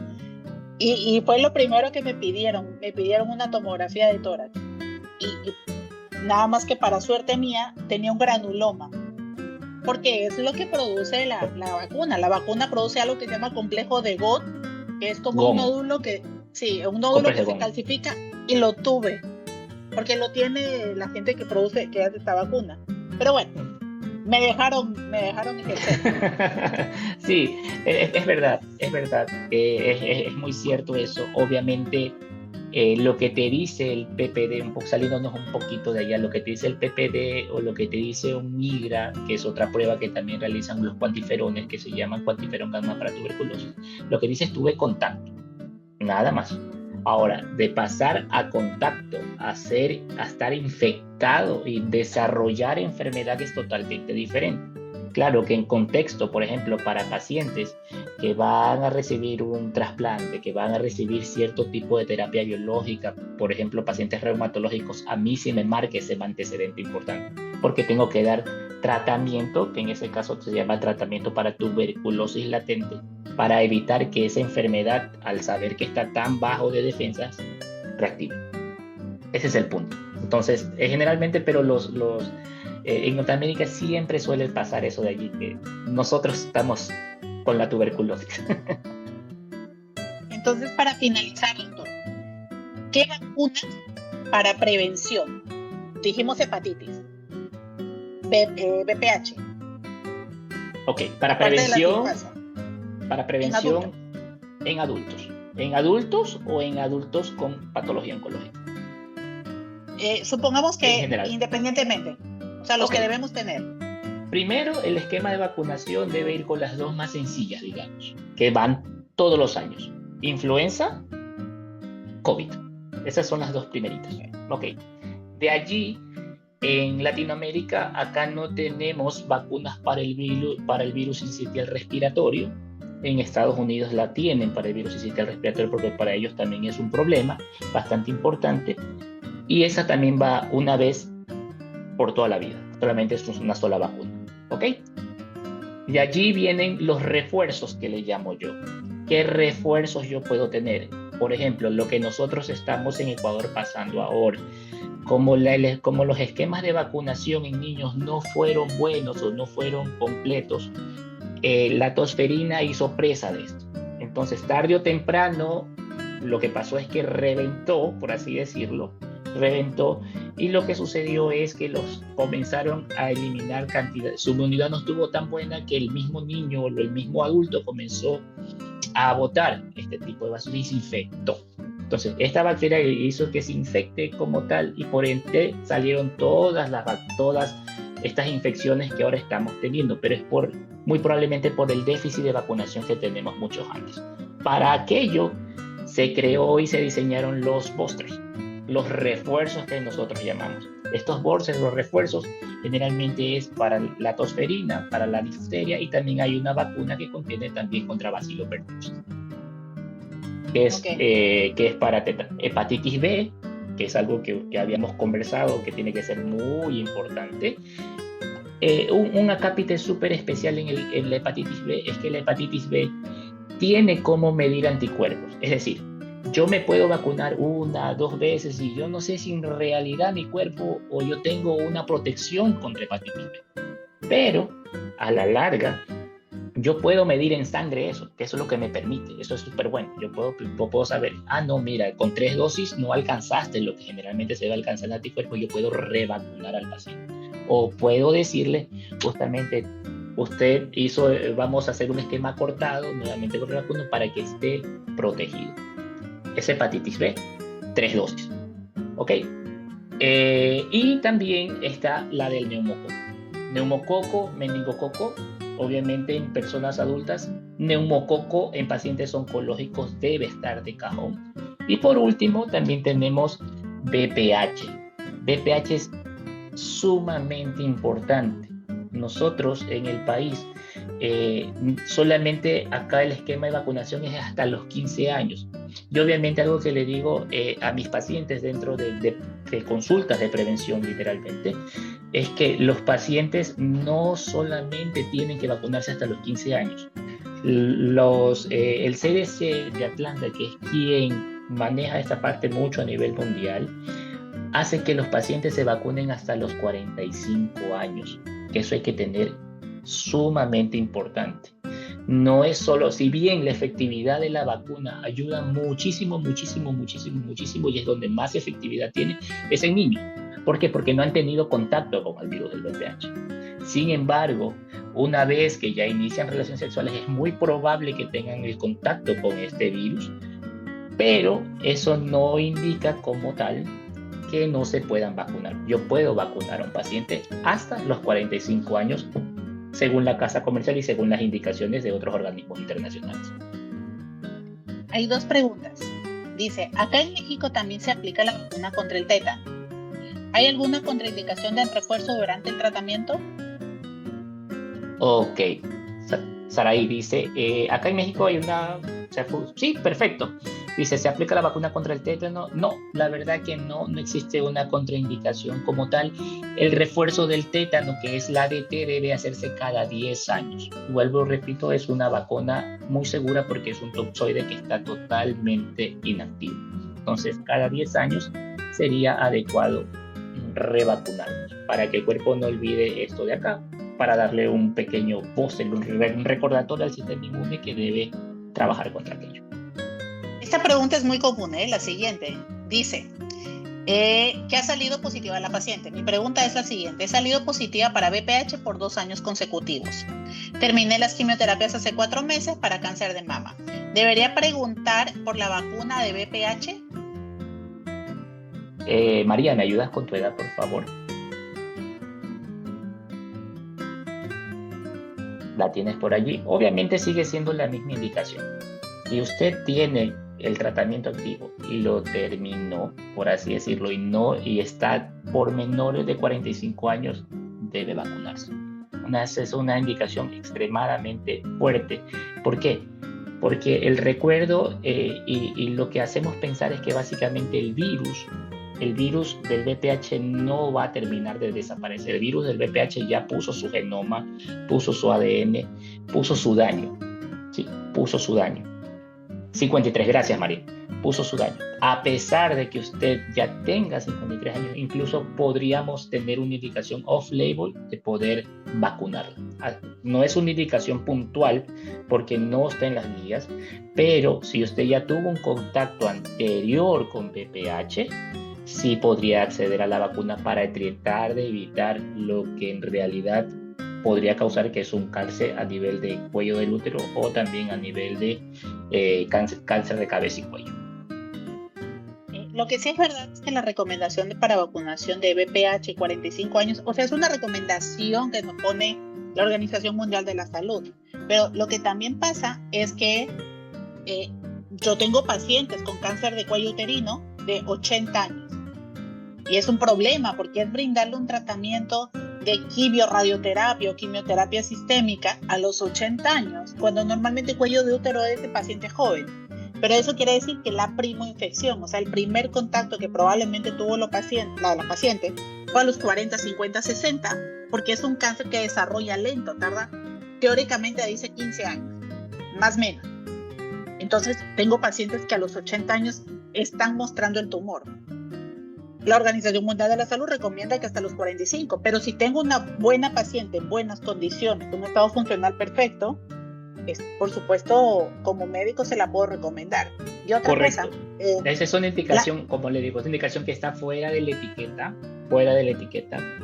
y fue lo primero que me pidieron una tomografía de tórax, y nada más que para suerte mía tenía un granuloma, porque es lo que produce la vacuna produce algo que se llama complejo de GOT, que es como un nódulo que se calcifica, y lo tuve, porque lo tiene la gente que hace esta vacuna. Pero bueno, me dejaron ejercer. Sí, es verdad, es muy cierto eso. Obviamente, lo que te dice el PPD, saliéndonos un poquito de allá, lo que te dice el PPD o lo que te dice un MIGRA, que es otra prueba que también realizan los cuantiferones, que se llaman cuantiferón gamma para tuberculosis, lo que dice es tuve contacto, nada más. Ahora, de pasar a contacto, a estar infectado y desarrollar enfermedad es totalmente diferente. Claro que en contexto, por ejemplo, para pacientes que van a recibir un trasplante, que van a recibir cierto tipo de terapia biológica, por ejemplo, pacientes reumatológicos, a mí sí me marca ese antecedente importante, porque tengo que dar tratamiento, que en ese caso se llama tratamiento para tuberculosis latente, para evitar que esa enfermedad, al saber que está tan bajo de defensas, reactive. Ese es el punto. Entonces, generalmente, pero en Norteamérica siempre suele pasar eso de allí, que nosotros estamos con la tuberculosis. Entonces, para finalizar, doctor, ¿qué vacunas para prevención? Dijimos hepatitis, VPH. Ok, para prevención en adultos. ¿En adultos o en adultos con patología oncológica? Supongamos que independientemente, o sea, los que debemos tener. Primero, el esquema de vacunación debe ir con las dos más sencillas, digamos, que van todos los años. Influenza, COVID. Esas son las dos primeritas. Ok. De allí, en Latinoamérica, acá no tenemos vacunas para el virus sincitial respiratorio. En Estados Unidos la tienen para el virus sincitial respiratorio porque para ellos también es un problema bastante importante. Y esa también va una vez por toda la vida. Solamente es una sola vacuna. ¿Ok? Y allí vienen los refuerzos que le llamo yo. ¿Qué refuerzos yo puedo tener? Por ejemplo, lo que nosotros estamos en Ecuador pasando ahora. Como los esquemas de vacunación en niños no fueron buenos o no fueron completos, la tosferina hizo presa de esto. Entonces, tarde o temprano, lo que pasó es que reventó, por así decirlo, y lo que sucedió es que los comenzaron a eliminar cantidad. Su inmunidad no estuvo tan buena que el mismo niño o el mismo adulto comenzó a botar este tipo de vasos y se infectó. Entonces, esta bacteria hizo que se infecte como tal y por ende salieron todas estas infecciones que ahora estamos teniendo, pero es muy probablemente por el déficit de vacunación que tenemos muchos años. Para aquello se creó y se diseñaron los boosters, los refuerzos que nosotros llamamos. Estos boosters, los refuerzos, generalmente es para la tosferina, para la difteria y también hay una vacuna que contiene también contra Bacillus pertussis, que es para hepatitis B, que es algo que habíamos conversado, que tiene que ser muy importante. Un acápite súper especial en la hepatitis B es que la hepatitis B tiene cómo medir anticuerpos. Es decir, yo me puedo vacunar 1, 2 veces y yo no sé si en realidad mi cuerpo o yo tengo una protección contra hepatitis B. Pero a la larga, yo puedo medir en sangre eso, que eso es lo que me permite. Eso es súper bueno. Yo puedo saber, no, mira, con 3 dosis no alcanzaste lo que generalmente se va a alcanzar el anticuerpo, yo puedo revacunar al paciente. O puedo decirle, justamente, vamos a hacer un esquema cortado, nuevamente con revacuno, para que esté protegido. Es hepatitis B, 3 dosis. ¿Ok? Y también está la del neumococo. Neumococo, meningococo, obviamente en personas adultas. Neumococo en pacientes oncológicos debe estar de cajón. Y por último, también tenemos VPH. VPH es sumamente importante. Nosotros en el país, solamente acá el esquema de vacunación es hasta los 15 años. Y obviamente algo que le digo a mis pacientes dentro de consultas de prevención literalmente, es que los pacientes no solamente tienen que vacunarse hasta los 15 años. El CDC de Atlanta, que es quien maneja esta parte mucho a nivel mundial, hace que los pacientes se vacunen hasta los 45 años, que eso hay que tener sumamente importante. No es solo, si bien la efectividad de la vacuna ayuda muchísimo, muchísimo, muchísimo, muchísimo, y es donde más efectividad tiene, es en niños. ¿Por qué? Porque no han tenido contacto con el virus del VPH. Sin embargo, una vez que ya inician relaciones sexuales, es muy probable que tengan el contacto con este virus, pero eso no indica como tal que no se puedan vacunar. Yo puedo vacunar a un paciente hasta los 45 años, según la casa comercial y según las indicaciones de otros organismos internacionales. Hay 2 preguntas. Dice, acá en México también se aplica la vacuna contra el tétano. ¿Hay alguna contraindicación del refuerzo durante el tratamiento? Ok. Saraí dice, acá en México hay una... Sí, perfecto. Dice, ¿se aplica la vacuna contra el tétano? No, la verdad que no existe una contraindicación como tal. El refuerzo del tétano, que es la ADT, debe hacerse cada 10 años. Vuelvo, repito, es una vacuna muy segura porque es un toxoide que está totalmente inactivo. Entonces, cada 10 años sería adecuado revacunarnos para que el cuerpo no olvide esto de acá, para darle un pequeño booster, un recordatorio al sistema inmune que debe trabajar contra aquello. Esta pregunta es muy común, la siguiente. Dice, que ha salido positiva la paciente. Mi pregunta es la siguiente. He salido positiva para BPH por 2 años consecutivos. Terminé las quimioterapias hace 4 meses para cáncer de mama. ¿Debería preguntar por la vacuna de BPH? María, ¿me ayudas con tu edad, por favor? La tienes por allí. Obviamente sigue siendo la misma indicación. Si usted tiene el tratamiento activo y lo terminó, por así decirlo, y está por menores de 45 años, debe vacunarse. Es una indicación extremadamente fuerte. ¿Por qué? Porque el recuerdo y lo que hacemos pensar es que básicamente el virus del VPH no va a terminar de desaparecer. El virus del VPH ya puso su genoma, puso su ADN, puso su daño. Sí, puso su daño. 53, gracias María. Puso su daño. A pesar de que usted ya tenga 53 años, incluso podríamos tener una indicación off-label de poder vacunarla. No es una indicación puntual porque no está en las guías, pero si usted ya tuvo un contacto anterior con VPH, sí podría acceder a la vacuna para tratar de evitar lo que en realidad podría causar, que es un cáncer a nivel de cuello del útero o también a nivel de cáncer de cabeza y cuello. Lo que sí es verdad es que la recomendación para vacunación de VPH 45 años, o sea, es una recomendación que nos pone la Organización Mundial de la Salud. Pero lo que también pasa es que yo tengo pacientes con cáncer de cuello uterino de 80 años. Y es un problema porque es brindarle un tratamiento de radioterapia o quimioterapia sistémica a los 80 años, cuando normalmente el cuello de útero es de paciente joven. Pero eso quiere decir que la primoinfección, o sea, el primer contacto que probablemente tuvo la paciente fue a los 40, 50, 60, porque es un cáncer que desarrolla lento, tarda, teóricamente dice 15 años, más o menos. Entonces, tengo pacientes que a los 80 años están mostrando el tumor. La Organización Mundial de la Salud recomienda que hasta los 45, pero si tengo una buena paciente en buenas condiciones, con un estado funcional perfecto, por supuesto, como médico se la puedo recomendar. Y otra Correcto. cosa, esa es una indicación, como le digo, es una indicación que está fuera de la etiqueta,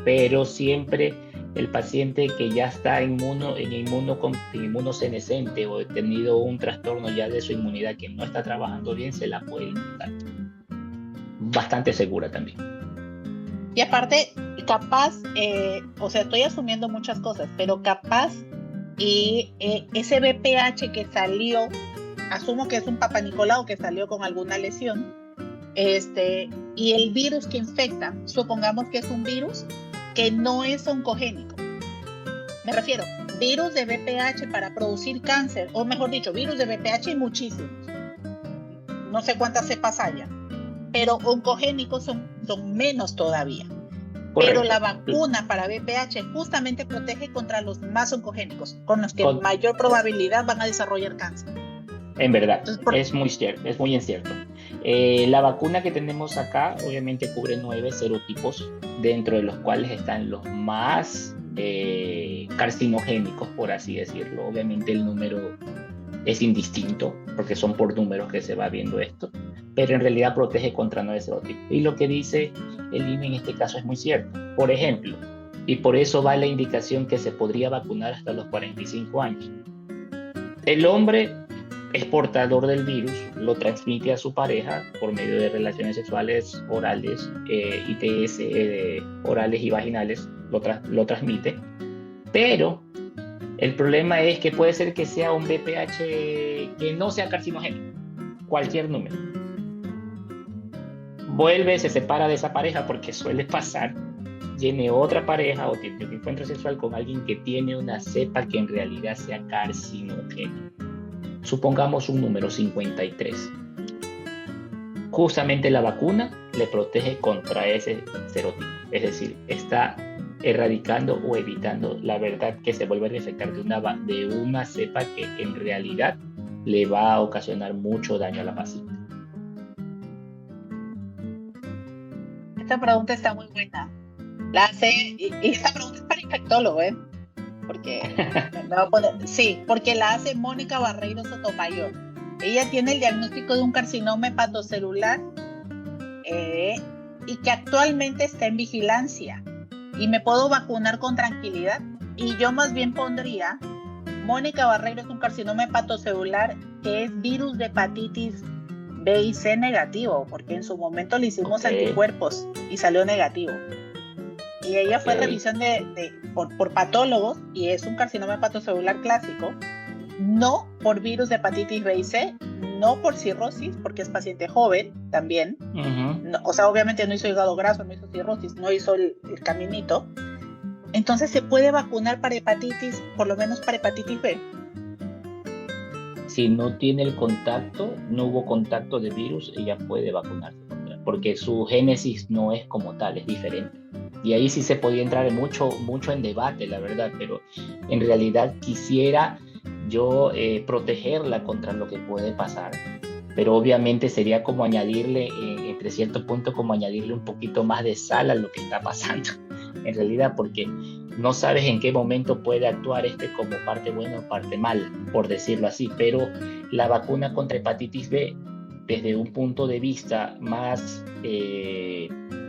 pero siempre el paciente que ya está inmunosenescente o ha tenido un trastorno ya de su inmunidad que no está trabajando bien, se la puede indicar. Bastante segura también. Y aparte, capaz, o sea, estoy asumiendo muchas cosas, pero capaz y ese VPH que salió, asumo que es un papanicolau que salió con alguna lesión, y el virus que infecta, supongamos que es un virus que no es oncogénico. Me refiero, virus de VPH para producir cáncer, o mejor dicho, virus de VPH hay muchísimos. No sé cuántas cepas haya, pero oncogénicos son menos todavía. Correcto. Pero la vacuna para VPH justamente protege contra los más oncogénicos, con los que mayor probabilidad van a desarrollar cáncer. En verdad, entonces, es muy incierto. La vacuna que tenemos acá obviamente cubre 9 serotipos, dentro de los cuales están los más carcinogénicos, por así decirlo. Obviamente el número es indistinto, porque son por números que se va viendo esto, pero en realidad protege contra 9 serotipos. Y lo que dice el INE en este caso es muy cierto. Por ejemplo, y por eso va la indicación que se podría vacunar hasta los 45 años. El hombre es portador del virus, lo transmite a su pareja por medio de relaciones sexuales orales, ITS orales y vaginales, lo transmite, pero el problema es que puede ser que sea un VPH que no sea carcinogénico, cualquier número. Vuelve, se separa de esa pareja porque suele pasar, tiene otra pareja o tiene un encuentro sexual con alguien que tiene una cepa que en realidad sea carcinogénica. Supongamos un número 53. Justamente la vacuna le protege contra ese serotipo, es decir, está erradicando o evitando la verdad que se vuelve a infectar de una cepa que en realidad le va a ocasionar mucho daño a la paciente. Esta pregunta está muy buena. La hace, y esta pregunta es para infectólogo, porque me va a poner, sí, porque la hace Mónica Barreiro Sotomayor. Ella tiene el diagnóstico de un carcinoma hepatocelular y que actualmente está en vigilancia. Y me puedo vacunar con tranquilidad. Y yo más bien pondría, Mónica Barreiro es un carcinoma hepatocelular que es virus de hepatitis B y C negativo, porque en su momento le hicimos anticuerpos y salió negativo. Y ella fue revisión por patólogos y es un carcinoma hepatocelular clásico, no por virus de hepatitis B y C, no por cirrosis, porque es paciente joven también. No, o sea, obviamente no hizo hígado graso, no hizo cirrosis, no hizo el caminito. Entonces se puede vacunar para hepatitis, por lo menos para hepatitis B. Si no tiene el contacto, no hubo contacto de virus, ella puede vacunarse, porque su génesis no es como tal, es diferente. Y ahí sí se podía entrar mucho en debate, la verdad, pero en realidad quisiera yo protegerla contra lo que puede pasar. Pero obviamente sería como añadirle, entre cierto punto, como añadirle un poquito más de sal a lo que está pasando, en realidad, porque no sabes en qué momento puede actuar como parte buena o parte mala, por decirlo así. Pero la vacuna contra hepatitis B, desde un punto de vista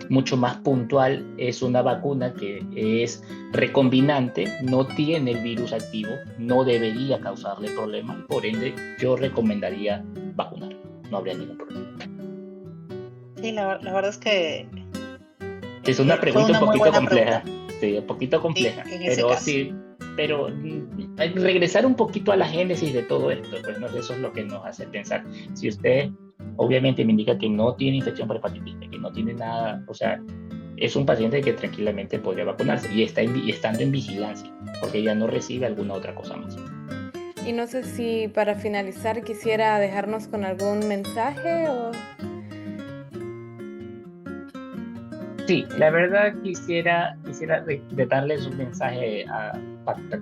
mucho más puntual, es una vacuna que es recombinante, no tiene el virus activo, no debería causarle problemas, por ende yo recomendaría vacunar, no habría ningún problema. Sí, la verdad es que es una pregunta un poquito compleja. Pregunta. Sí, un poquito compleja, pero sí, pero regresar un poquito a la génesis de todo esto, pues no, eso es lo que nos hace pensar. Si usted obviamente me indica que no tiene infección por hepatitis, que no tiene nada, o sea, es un paciente que tranquilamente podría vacunarse y estando en vigilancia, porque ya no recibe alguna otra cosa más. Y no sé si para finalizar quisiera dejarnos con algún mensaje o... Sí, la verdad quisiera de darles un mensaje a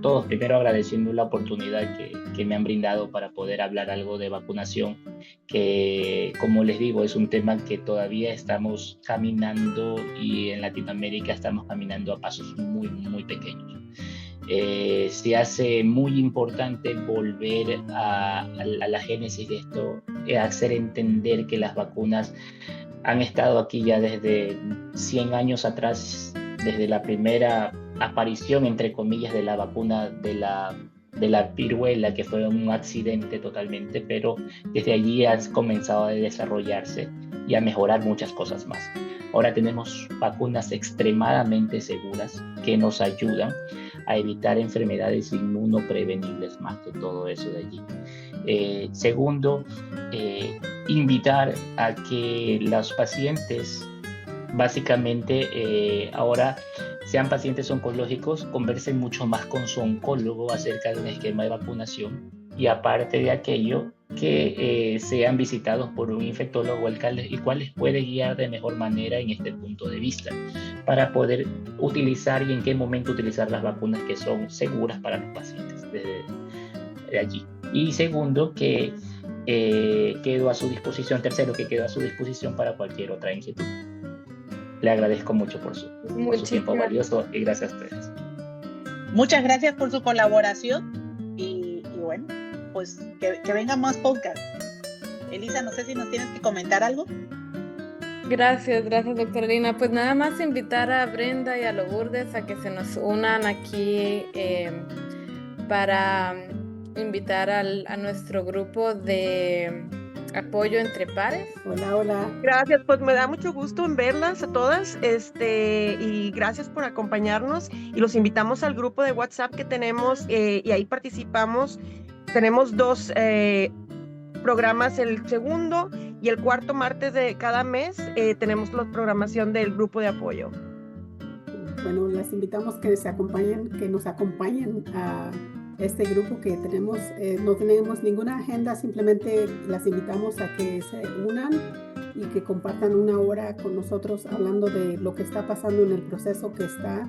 todos, primero agradeciendo la oportunidad que me han brindado para poder hablar algo de vacunación, que como les digo es un tema que todavía estamos caminando y en Latinoamérica estamos caminando a pasos muy, muy pequeños. Se hace muy importante volver a la génesis de esto, hacer entender que las vacunas han estado aquí ya desde 100 años atrás, desde la primera aparición, entre comillas, de la vacuna de la viruela, que fue un accidente totalmente, pero desde allí ha comenzado a desarrollarse y a mejorar muchas cosas más. Ahora tenemos vacunas extremadamente seguras que nos ayudan a evitar enfermedades inmunoprevenibles más que todo eso de allí. Segundo, invitar a que los pacientes básicamente ahora sean pacientes oncológicos, conversen mucho más con su oncólogo acerca de un esquema de vacunación y aparte de aquello que sean visitados por un infectólogo el cual les puede guiar de mejor manera en este punto de vista para poder utilizar y en qué momento utilizar las vacunas que son seguras para los pacientes de allí. Y segundo, que quedo a su disposición, tercero, que quedo a su disposición para cualquier otra inquietud. Le agradezco mucho por su tiempo valioso y gracias a ustedes. Muchas gracias por su colaboración y bueno, pues que vengan más podcasts. Elisa, no sé si nos tienes que comentar algo. Gracias, doctora Lina. Pues nada más invitar a Brenda y a Lourdes a que se nos unan aquí para invitar a nuestro grupo de apoyo entre pares. Hola. Gracias, pues me da mucho gusto en verlas a todas, y gracias por acompañarnos y los invitamos al grupo de WhatsApp que tenemos y ahí participamos. Tenemos 2 programas, el segundo y el cuarto martes de cada mes tenemos la programación del grupo de apoyo. bueno, las invitamos que nos acompañen a este grupo que tenemos. No tenemos ninguna agenda, simplemente las invitamos a que se unan y que compartan una hora con nosotros hablando de lo que está pasando en el proceso que está.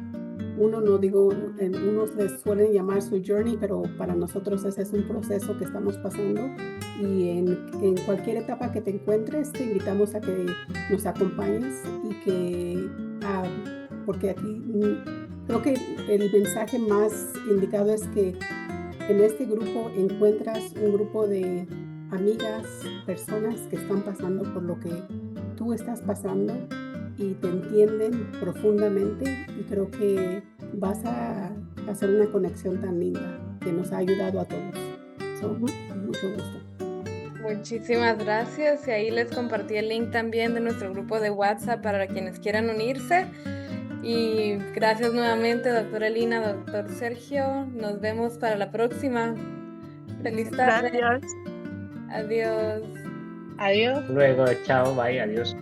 Unos les suelen llamar su journey, pero para nosotros ese es un proceso que estamos pasando, y en cualquier etapa que te encuentres te invitamos a que nos acompañes y que porque aquí creo que el mensaje más indicado es que en este grupo encuentras un grupo de amigas, personas que están pasando por lo que tú estás pasando y te entienden profundamente, y creo que vas a hacer una conexión tan linda que nos ha ayudado a todos. Mucho gusto. Muchísimas gracias, y ahí les compartí el link también de nuestro grupo de WhatsApp para quienes quieran unirse. Y gracias nuevamente, doctora Lina, doctor Sergio. Nos vemos para la próxima. Feliz tarde. Gracias. Adiós. Adiós. Luego, chao, bye, adiós.